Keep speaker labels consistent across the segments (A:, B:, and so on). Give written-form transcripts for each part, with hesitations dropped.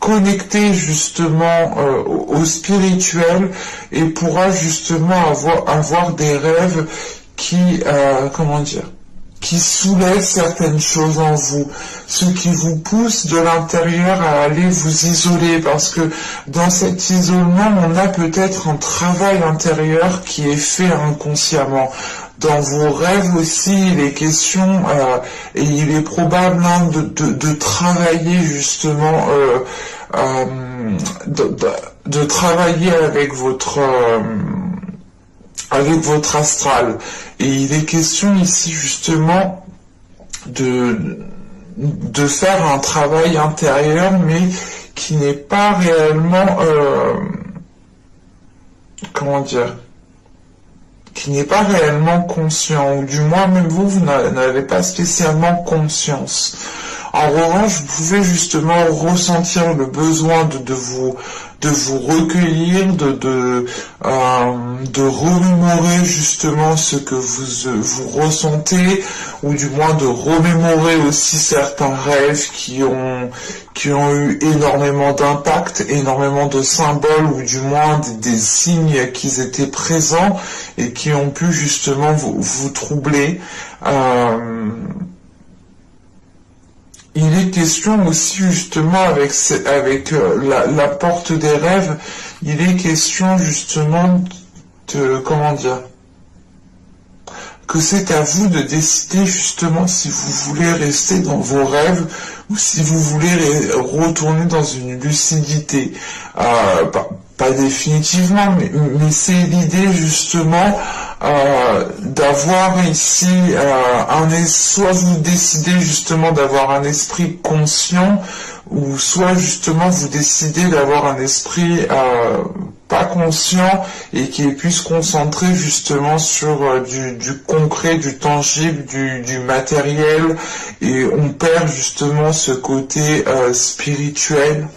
A: connecter justement au spirituel et pourra justement avoir des rêves qui, comment dire, qui soulève certaines choses en vous, ce qui vous pousse de l'intérieur à aller vous isoler, parce que dans cet isolement, on a peut-être un travail intérieur qui est fait inconsciemment. Dans vos rêves aussi, il est question, et il est probable de travailler justement, de travailler avec votre astral. Et il est question ici justement de faire un travail intérieur, mais qui n'est pas réellement, comment dire, qui n'est pas réellement conscient, ou du moins même vous n'avez pas spécialement conscience. En revanche, vous pouvez justement ressentir le besoin de vous recueillir, de remémorer justement ce que vous ressentez, ou du moins de remémorer aussi certains rêves qui ont eu énormément d'impact, énormément de symboles, ou du moins des signes qui étaient présents et qui ont pu justement vous troubler. Il est question aussi justement avec la porte des rêves, il est question justement de, comment dire, que c'est à vous de décider justement si vous voulez rester dans vos rêves ou si vous voulez retourner dans une lucidité. Pas définitivement, mais c'est l'idée justement d'avoir ici soit vous décidez justement d'avoir un esprit conscient, ou soit justement vous décidez d'avoir un esprit pas conscient et qui est plus concentré justement sur du concret, du tangible, du matériel, et on perd justement ce côté spirituel.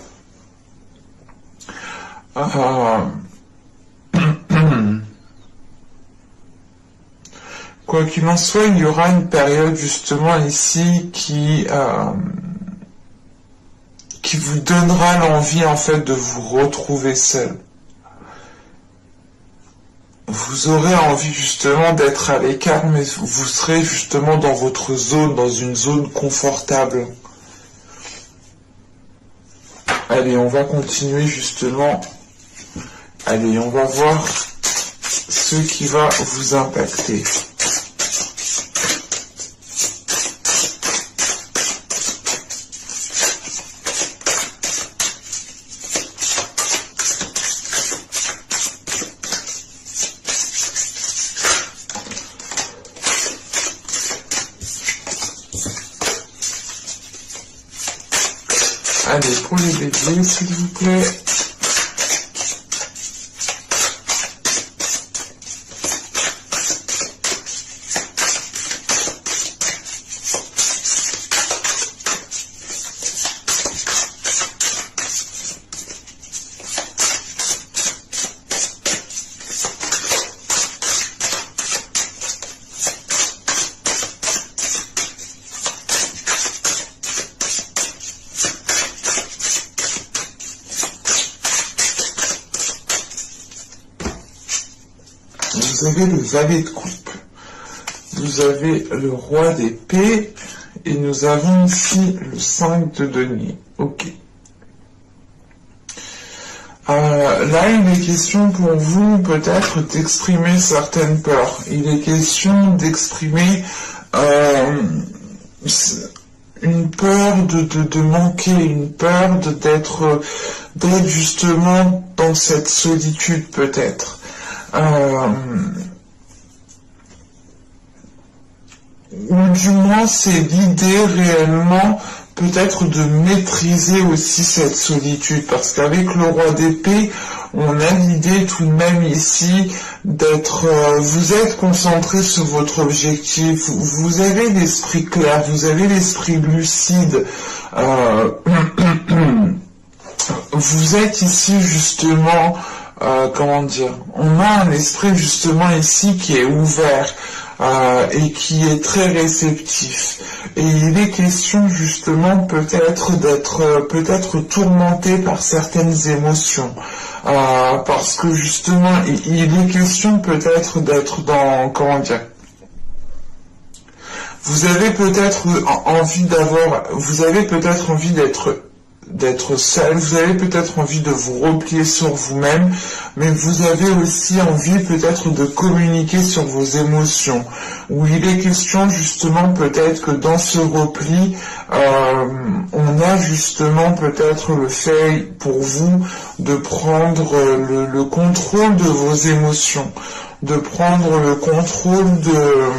A: Quoi qu'il en soit, il y aura une période justement ici qui vous donnera l'envie en fait de vous retrouver seul. Vous aurez envie justement d'être à l'écart, mais vous serez justement dans votre zone, dans une zone confortable. Allez, on va continuer justement. Allez, on va voir ce qui va vous impacter. Allez, pour les béliers, s'il vous plaît. Vous avez le valet de coupe, vous avez le roi d'épée, et nous avons ici le 5 de denier. Ok. Là, il est question pour vous peut-être d'exprimer certaines peurs. Il est question d'exprimer une peur de manquer, une peur d'être justement dans cette solitude peut-être. Ou du moins c'est l'idée réellement peut-être de maîtriser aussi cette solitude, parce qu'avec le roi d'épée on a l'idée tout de même ici d'être, vous êtes concentré sur votre objectif, vous avez l'esprit clair, vous avez l'esprit lucide, vous êtes ici justement, comment dire, on a un esprit justement ici qui est ouvert, et qui est très réceptif. Et il est question justement peut-être d'être tourmenté par certaines émotions. Parce que justement, il est question peut-être d'être dans, comment dire, vous avez peut-être envie d'être seul, vous avez peut-être envie de vous replier sur vous-même, mais vous avez aussi envie peut-être de communiquer sur vos émotions, où il est question justement peut-être que dans ce repli, on a justement peut-être le fait pour vous de prendre le contrôle de vos émotions, de prendre le contrôle de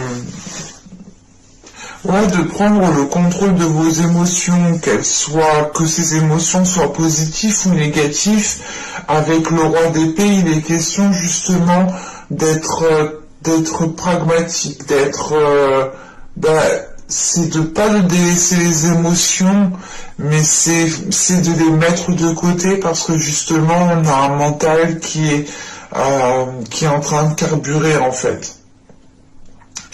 A: prendre le contrôle de vos émotions, que ces émotions soient positives ou négatives. Avec le roi d'épée, il est question justement d'être pragmatique, c'est de pas de délaisser les émotions, mais c'est de les mettre de côté parce que justement on a un mental qui est en train de carburer en fait.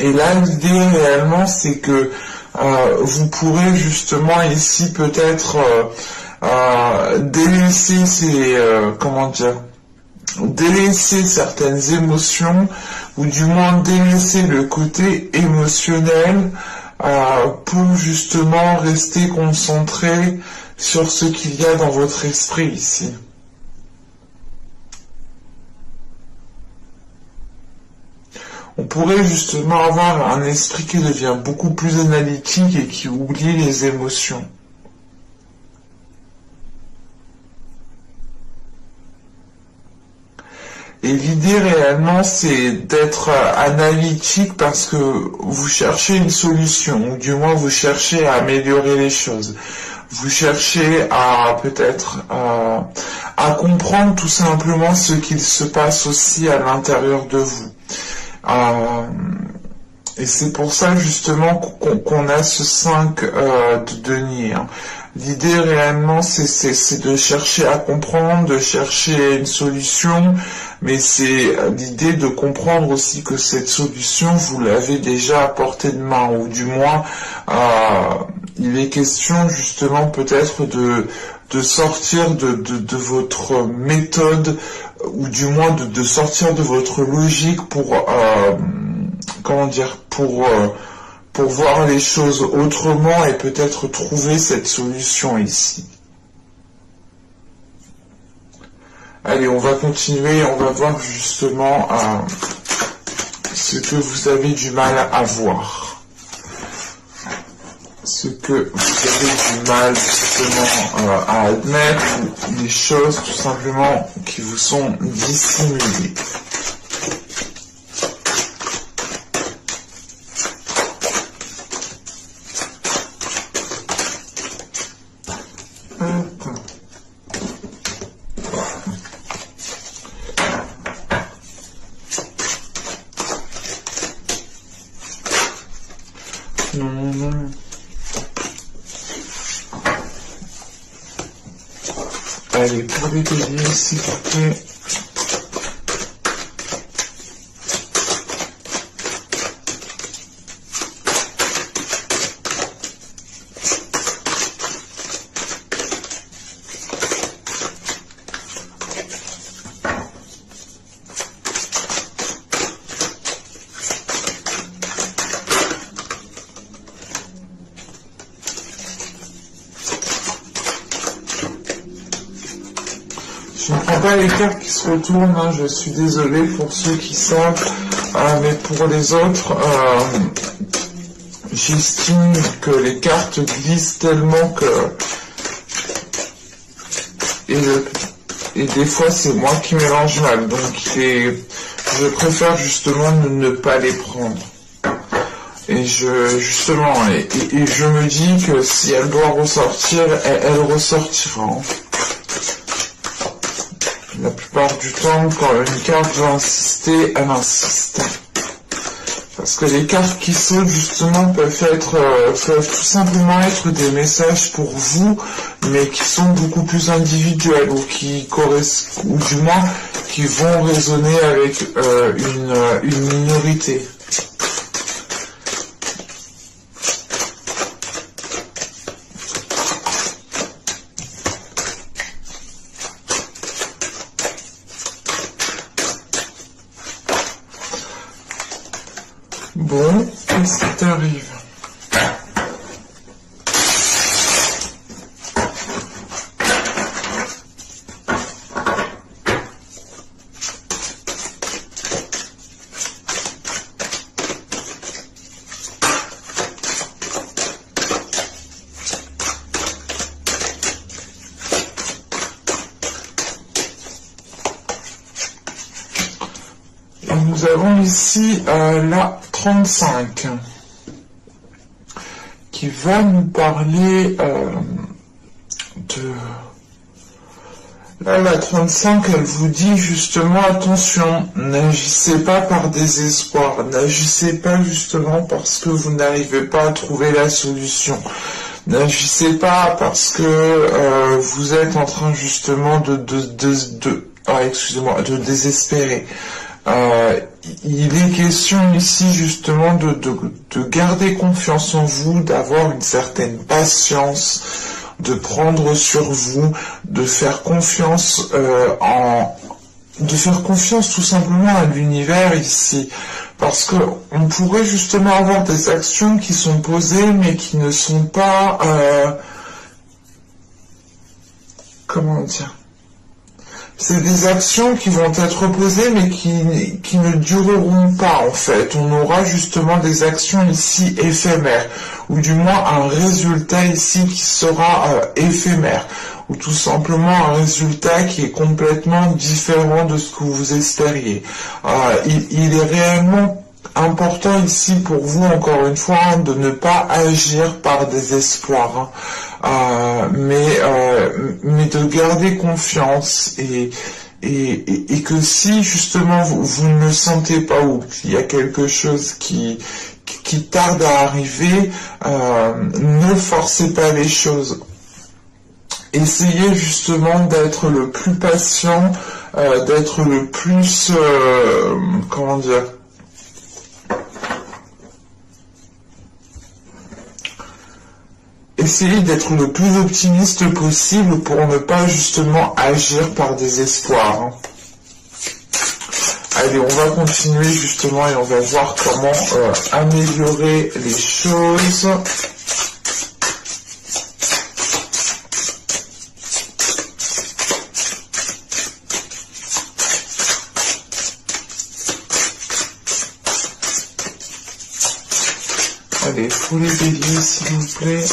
A: Et là, l'idée réellement, c'est que vous pourrez justement ici peut-être délaisser délaisser certaines émotions, ou du moins délaisser le côté émotionnel pour justement rester concentré sur ce qu'il y a dans votre esprit ici. On pourrait justement avoir un esprit qui devient beaucoup plus analytique et qui oublie les émotions. Et l'idée réellement, c'est d'être analytique parce que vous cherchez une solution, ou du moins vous cherchez à améliorer les choses. Vous cherchez à peut-être à comprendre tout simplement ce qu'il se passe aussi à l'intérieur de vous. Et c'est pour ça justement qu'on a ce 5 de denier. L'idée réellement c'est de chercher à comprendre, de chercher une solution, mais c'est l'idée de comprendre aussi que cette solution vous l'avez déjà à portée de main, ou du moins il est question justement peut-être de sortir de votre méthode, ou du moins de sortir de votre logique pour pour voir les choses autrement et peut-être trouver cette solution ici. Allez, on va continuer, on va voir justement ce que vous avez du mal à voir. Ce que vous avez du mal justement à admettre, ou des choses tout simplement qui vous sont dissimulées. Allez, pour les béliers, s'il vous plaît. Je ne prends pas les cartes qui se retournent, hein, je suis désolé pour ceux qui savent, mais pour les autres, j'estime que les cartes glissent tellement que... Et des fois c'est moi qui mélange mal, donc je préfère justement ne pas les prendre. Et je me dis que si elle doit ressortir, elle ressortira. La plupart du temps, quand une carte veut insister, elle insiste. Parce que les cartes qui sautent, justement, peuvent tout simplement être des messages pour vous, mais qui sont beaucoup plus individuels, ou du moins, qui vont résonner avec une minorité. Bon, qu'est-ce qui t'arrive? Nous avons ici la 35 qui va nous parler de... Là, la 35, elle vous dit justement, attention, n'agissez pas par désespoir, n'agissez pas justement parce que vous n'arrivez pas à trouver la solution. N'agissez pas parce que vous êtes en train justement de désespérer. Il est question ici justement de garder confiance en vous, d'avoir une certaine patience, de prendre sur vous, de faire confiance tout simplement à l'univers ici, parce que on pourrait justement avoir des actions qui sont posées mais qui ne sont pas comment dire. C'est des actions qui vont être posées mais qui ne dureront pas en fait. On aura justement des actions ici éphémères, ou du moins un résultat ici qui sera éphémère, ou tout simplement un résultat qui est complètement différent de ce que vous espériez. Il est réellement important ici pour vous, encore une fois, de ne pas agir par désespoir, mais de garder confiance et que si justement vous ne le sentez pas ou qu'il y a quelque chose qui tarde à arriver, ne forcez pas les choses. Essayez justement d'être le plus patient, d'être le plus, comment dire, essayez d'être le plus optimiste possible pour ne pas justement agir par désespoir. Allez, on va continuer justement et on va voir comment améliorer les choses. Allez, pour les béliers, s'il vous plaît.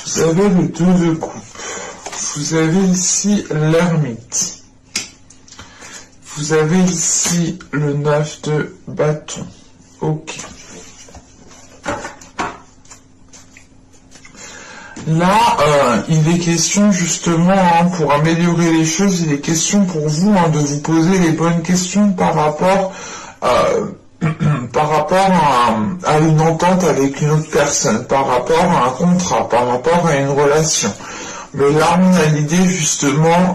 A: Vous avez le 2 de coupe. Vous avez ici l'ermite. Vous avez ici le 9 de bâton. Ok. Là, il est question justement, pour améliorer les choses, il est question pour vous de vous poser les bonnes questions par rapport à une entente avec une autre personne, par rapport à un contrat, par rapport à une relation. Mais là, on a l'idée justement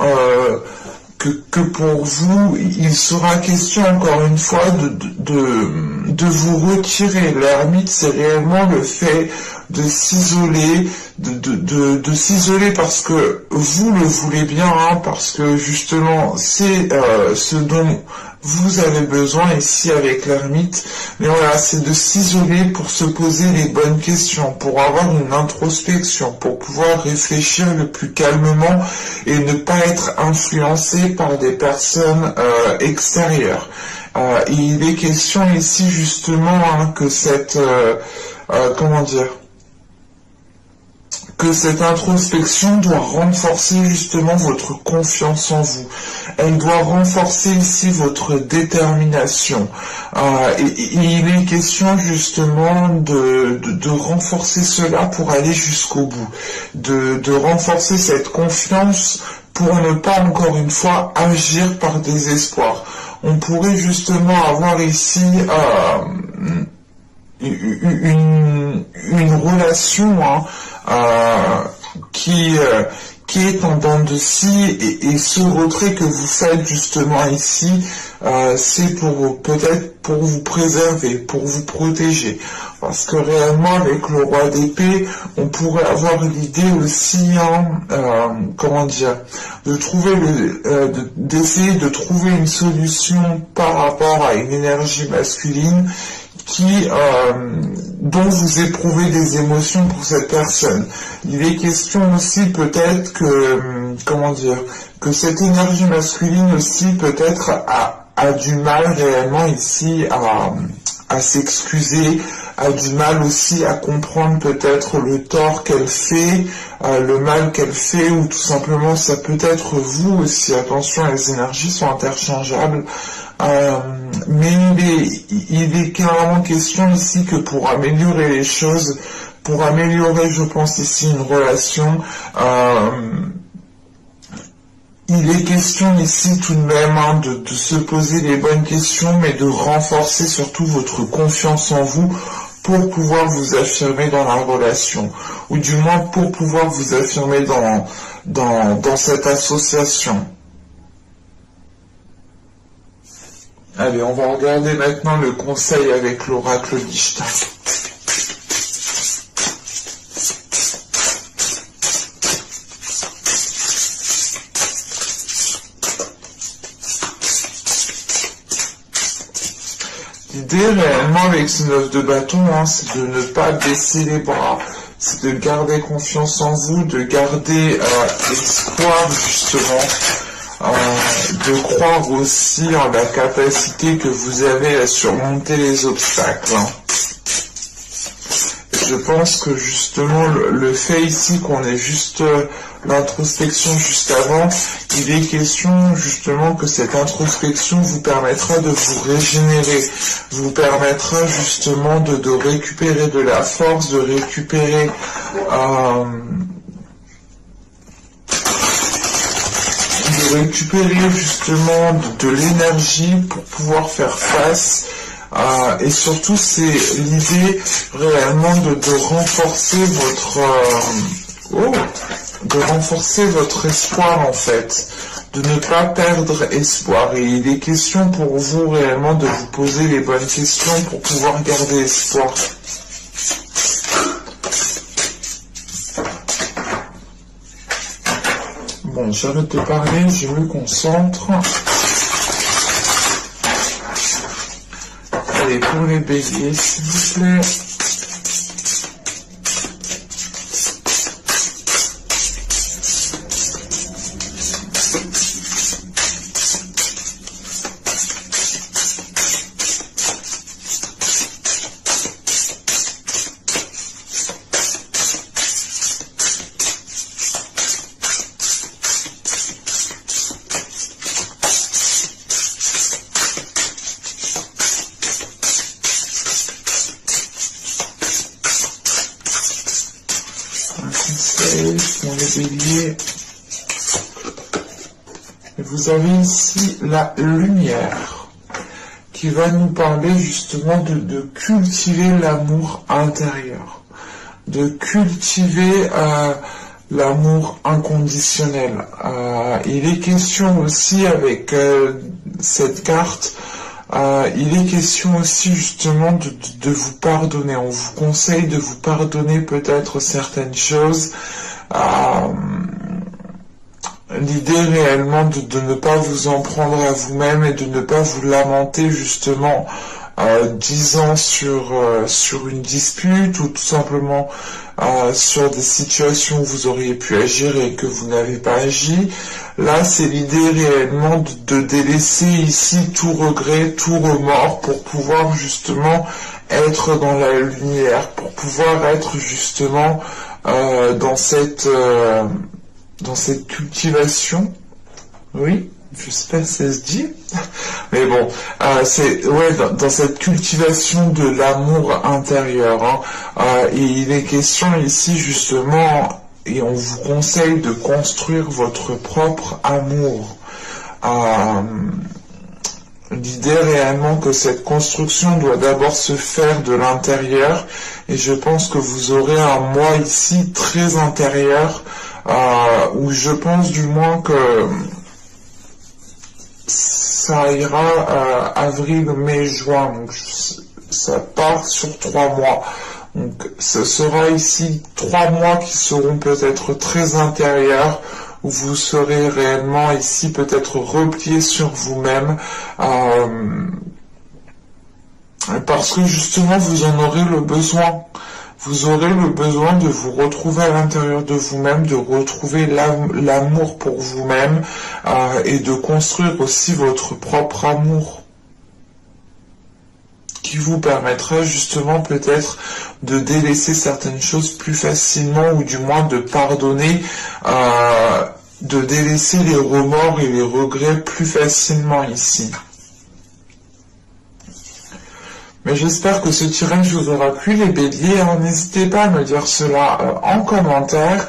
A: que pour vous, il sera question encore une fois de vous retirer. L'ermite, c'est réellement le fait de s'isoler, de s'isoler parce que vous le voulez bien, parce que justement, c'est ce dont vous avez besoin ici avec l'ermite, mais voilà, c'est de s'isoler pour se poser les bonnes questions, pour avoir une introspection, pour pouvoir réfléchir le plus calmement et ne pas être influencé par des personnes extérieures. Il est question ici justement que cette, comment dire, que cette introspection doit renforcer justement votre confiance en vous. Elle doit renforcer ici votre détermination. Et il est question justement de renforcer cela pour aller jusqu'au bout. De renforcer cette confiance pour ne pas encore une fois agir par désespoir. On pourrait justement avoir ici une relation qui qui est en dents de scie, et ce retrait que vous faites justement ici, c'est pour peut-être pour vous préserver, pour vous protéger. Parce que réellement, avec le roi d'épée, on pourrait avoir l'idée aussi, comment dire, de trouver d'essayer de trouver une solution par rapport à une énergie masculine dont vous éprouvez des émotions pour cette personne. Il est question aussi peut-être que, comment dire, que cette énergie masculine aussi peut-être a du mal réellement ici à s'excuser, a du mal aussi à comprendre peut-être le tort qu'elle fait, le mal qu'elle fait, ou tout simplement ça peut être vous aussi. Attention, les énergies sont interchangeables. Mais il est carrément question ici que pour améliorer les choses, pour améliorer, je pense ici, une relation, il est question ici tout de même de se poser les bonnes questions, mais de renforcer surtout votre confiance en vous pour pouvoir vous affirmer dans la relation, ou du moins pour pouvoir vous affirmer dans cette association. Allez, on va regarder maintenant le conseil avec l'oracle d'Ishtar. L'idée réellement avec ce 9 de bâton, c'est de ne pas baisser les bras, c'est de garder confiance en vous, de garder espoir justement, de croire aussi en la capacité que vous avez à surmonter les obstacles. Je pense que justement le fait ici qu'on ait juste l'introspection juste avant, il est question justement que cette introspection vous permettra de vous régénérer, vous permettra justement de récupérer de la force, de récupérer justement de l'énergie pour pouvoir faire face. Et surtout, c'est l'idée réellement de renforcer votre espoir en fait, de ne pas perdre espoir. Et il est question pour vous réellement de vous poser les bonnes questions pour pouvoir garder espoir. Bon, j'arrête de parler, je me concentre. Allez, pour les béliers, s'il vous plaît. Pour les béliers, vous avez ici la lumière qui va nous parler justement de cultiver l'amour intérieur, de cultiver l'amour inconditionnel. Il est question aussi avec cette carte, il est question aussi justement de vous pardonner. On vous conseille de vous pardonner peut-être certaines choses. L'idée réellement de ne pas vous en prendre à vous-même et de ne pas vous lamenter justement 10 ans sur une dispute, ou tout simplement sur des situations où vous auriez pu agir et que vous n'avez pas agi. Là, c'est l'idée réellement de délaisser ici tout regret, tout remords pour pouvoir justement être dans la lumière, pour pouvoir être justement dans cette cultivation. Oui, je sais pas si ça se dit, mais bon, c'est dans cette cultivation de l'amour intérieur. Et il est question ici justement, et on vous conseille de construire votre propre amour. L'idée réellement que cette construction doit d'abord se faire de l'intérieur, et je pense que vous aurez un moi ici très intérieur, où je pense du moins que ça ira avril, mai, juin, donc ça part sur 3 mois. Donc ce sera ici 3 mois qui seront peut-être très intérieurs, où vous serez réellement ici peut-être replié sur vous-même, parce que justement vous en aurez le besoin. Vous aurez le besoin de vous retrouver à l'intérieur de vous-même, de retrouver l'amour pour vous-même, et de construire aussi votre propre amour, qui vous permettra justement peut-être de délaisser certaines choses plus facilement, ou du moins de pardonner, de délaisser les remords et les regrets plus facilement ici. Mais j'espère que ce tirage vous aura plu, les béliers. N'hésitez pas à me dire cela en commentaire.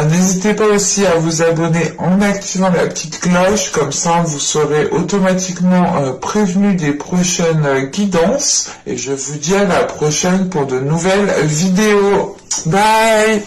A: N'hésitez pas aussi à vous abonner en activant la petite cloche, comme ça vous serez automatiquement prévenu des prochaines guidances. Et je vous dis à la prochaine pour de nouvelles vidéos. Bye!